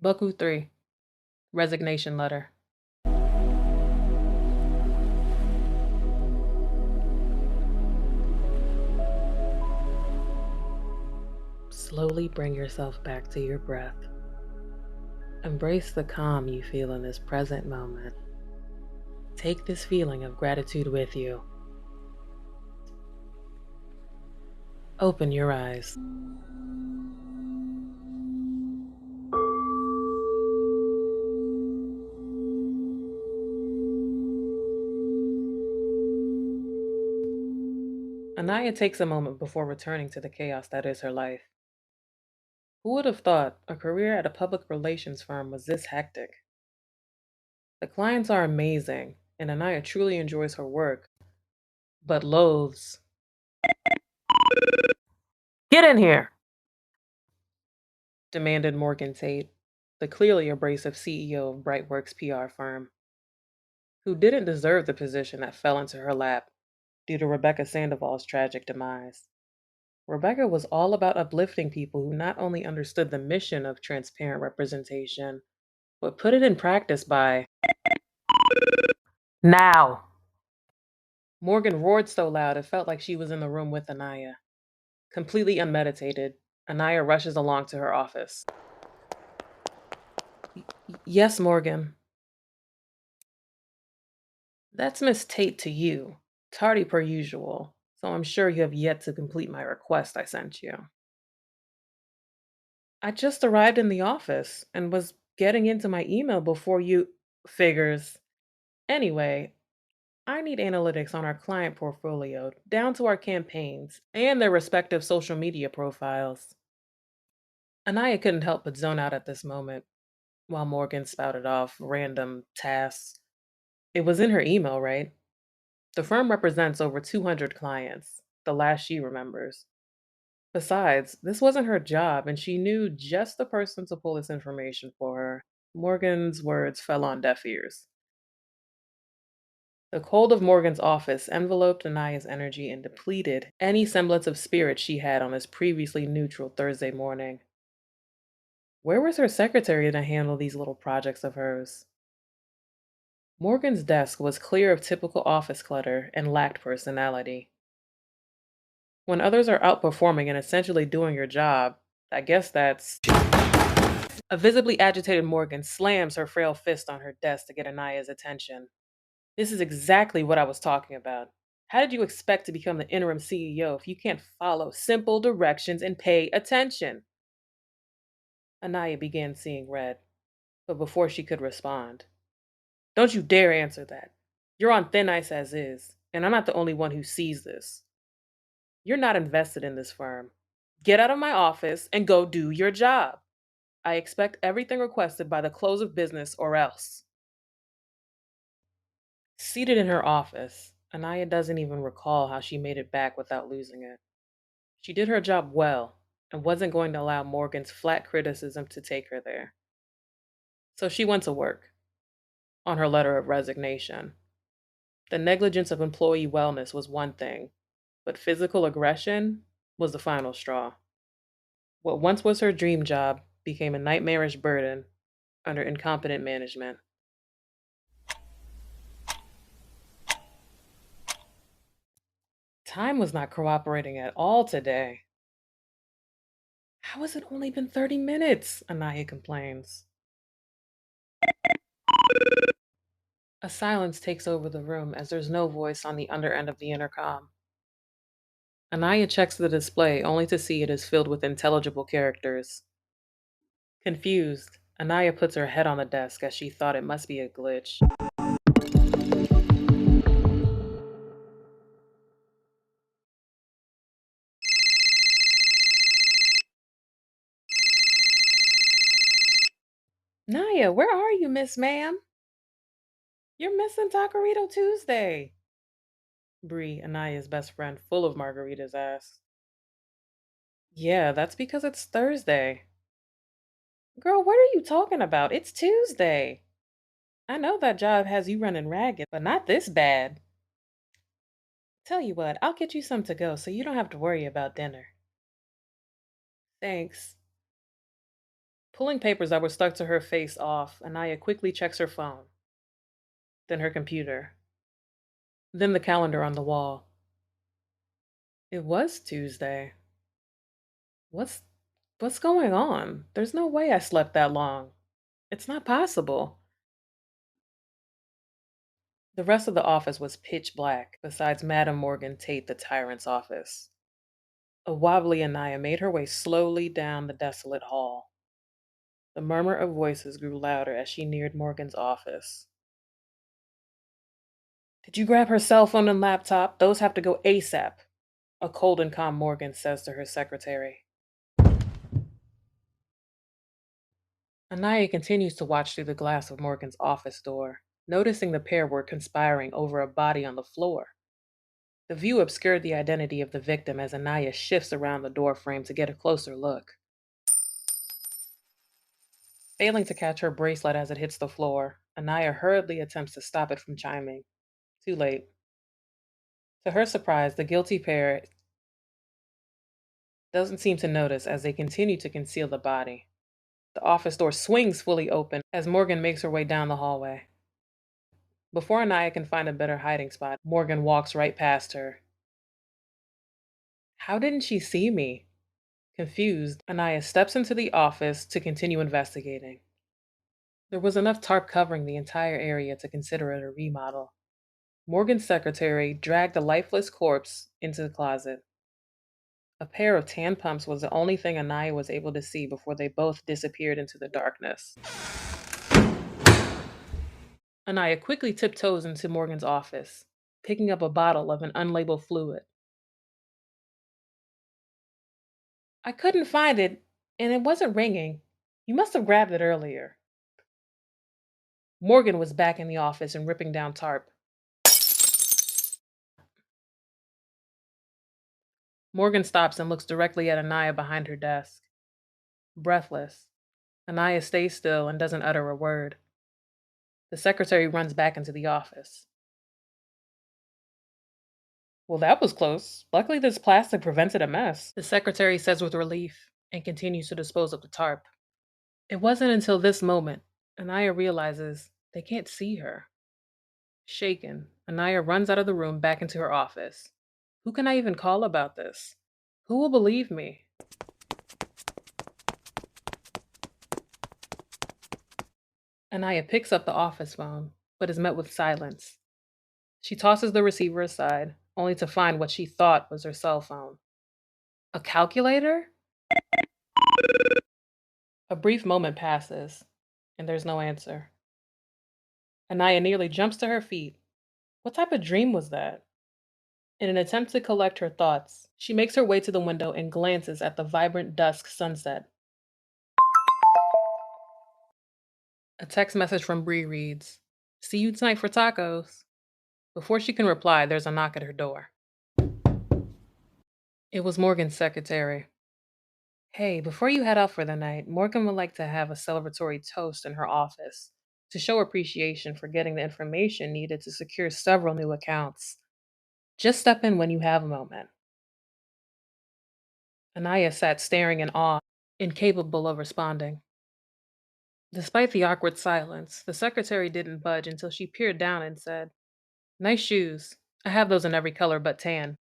Bcku 3. Resignation letter. Slowly bring yourself back to your breath. Embrace the calm you feel in this present moment. Take this feeling of gratitude with you. Open your eyes. Anaya takes a moment before returning to the chaos that is her life. Who would have thought a career at a public relations firm was this hectic? The clients are amazing, and Anaya truly enjoys her work, but loathes. Get in here! Demanded Morgan Tate, the clearly abrasive CEO of Brightworks PR firm, who didn't deserve the position that fell into her lap due to Rebecca Sandoval's tragic demise. Rebecca was all about uplifting people who not only understood the mission of transparent representation, but put it in practice by now. Morgan roared so loud it felt like she was in the room with Anaya. Completely unmeditated, Anaya rushes along to her office. Yes, Morgan. That's Miss Tate to you. Tardy per usual, so I'm sure you have yet to complete my request I sent you. I just arrived in the office and was getting into my email before you figures. Anyway, I need analytics on our client portfolio, down to our campaigns and their respective social media profiles. Anaya couldn't help but zone out at this moment while Morgan spouted off random tasks. It was in her email, right? The firm represents over 200 clients, the last she remembers. Besides, this wasn't her job, and she knew just the person to pull this information for her. Morgan's words fell on deaf ears. The cold of Morgan's office enveloped Anaya's energy and depleted any semblance of spirit she had on this previously neutral Thursday morning. Where was her secretary to handle these little projects of hers? Morgan's desk was clear of typical office clutter and lacked personality. When others are outperforming and essentially doing your job, I guess that's. A visibly agitated Morgan slams her frail fist on her desk to get Anaya's attention. This is exactly what I was talking about. How did you expect to become the interim CEO if you can't follow simple directions and pay attention? Anaya began seeing red, but before she could respond, don't you dare answer that. You're on thin ice as is, and I'm not the only one who sees this. You're not invested in this firm. Get out of my office and go do your job. I expect everything requested by the close of business or else. Seated in her office, Anaya doesn't even recall how she made it back without losing it. She did her job well and wasn't going to allow Morgan's flat criticism to take her there. So she went to work on her letter of resignation. The negligence of employee wellness was one thing, but physical aggression was the final straw. What once was her dream job became a nightmarish burden under incompetent management. Time was not cooperating at all today. How has it only been 30 minutes? Anaya complains. A silence takes over the room as there's no voice on the under end of the intercom. Anaya checks the display only to see it is filled with intelligible characters. Confused, Anaya puts her head on the desk as she thought it must be a glitch. Naya, where are you, Miss Ma'am? You're missing Taquerito Tuesday. Bree, Anaya's best friend, full of margaritas, asks. Yeah, that's because it's Thursday. Girl, what are you talking about? It's Tuesday. I know that job has you running ragged, but not this bad. Tell you what, I'll get you some to go so you don't have to worry about dinner. Thanks. Pulling papers that were stuck to her face off, Anaya quickly checks her phone, then her computer, then the calendar on the wall. It was Tuesday. What's what's going on? There's no way I slept that long. It's not possible. The rest of the office was pitch black, besides Madame Morgan Tate, the tyrant's office. A wobbly Anaya made her way slowly down the desolate hall. The murmur of voices grew louder as she neared Morgan's office. Did you grab her cell phone and laptop? Those have to go ASAP, a cold and calm Morgan says to her secretary. Anaya continues to watch through the glass of Morgan's office door, noticing the pair were conspiring over a body on the floor. The view obscured the identity of the victim as Anaya shifts around the door frame to get a closer look. Failing to catch her bracelet as it hits the floor, Anaya hurriedly attempts to stop it from chiming. Too late. To her surprise, the guilty pair doesn't seem to notice as they continue to conceal the body. The office door swings fully open as Morgan makes her way down the hallway. Before Anaya can find a better hiding spot, Morgan walks right past her. How didn't she see me? Confused, Anaya steps into the office to continue investigating. There was enough tarp covering the entire area to consider it a remodel. Morgan's secretary dragged the lifeless corpse into the closet. A pair of tan pumps was the only thing Anaya was able to see before they both disappeared into the darkness. Anaya quickly tiptoes into Morgan's office, picking up a bottle of an unlabeled fluid. I couldn't find it, and it wasn't ringing. You must have grabbed it earlier. Morgan was back in the office and ripping down tarp. Morgan stops and looks directly at Anaya behind her desk. Breathless, Anaya stays still and doesn't utter a word. The secretary runs back into the office. Well, that was close. Luckily, this plastic prevented a mess, the secretary says with relief and continues to dispose of the tarp. It wasn't until this moment Anaya realizes they can't see her. Shaken, Anaya runs out of the room back into her office. Who can I even call about this? Who will believe me? Anaya picks up the office phone, but is met with silence. She tosses the receiver aside, only to find what she thought was her cell phone. A calculator? A brief moment passes, and there's no answer. Anaya nearly jumps to her feet. What type of dream was that? In an attempt to collect her thoughts, she makes her way to the window and glances at the vibrant dusk sunset. A text message from Bree reads, "See you tonight for tacos." Before she can reply, there's a knock at her door. It was Morgan's secretary. Hey, before you head out for the night, Morgan would like to have a celebratory toast in her office to show appreciation for getting the information needed to secure several new accounts. Just step in when you have a moment. Anaya sat staring in awe, incapable of responding. Despite the awkward silence, the secretary didn't budge until she peered down and said, "Nice shoes. I have those in every color but tan."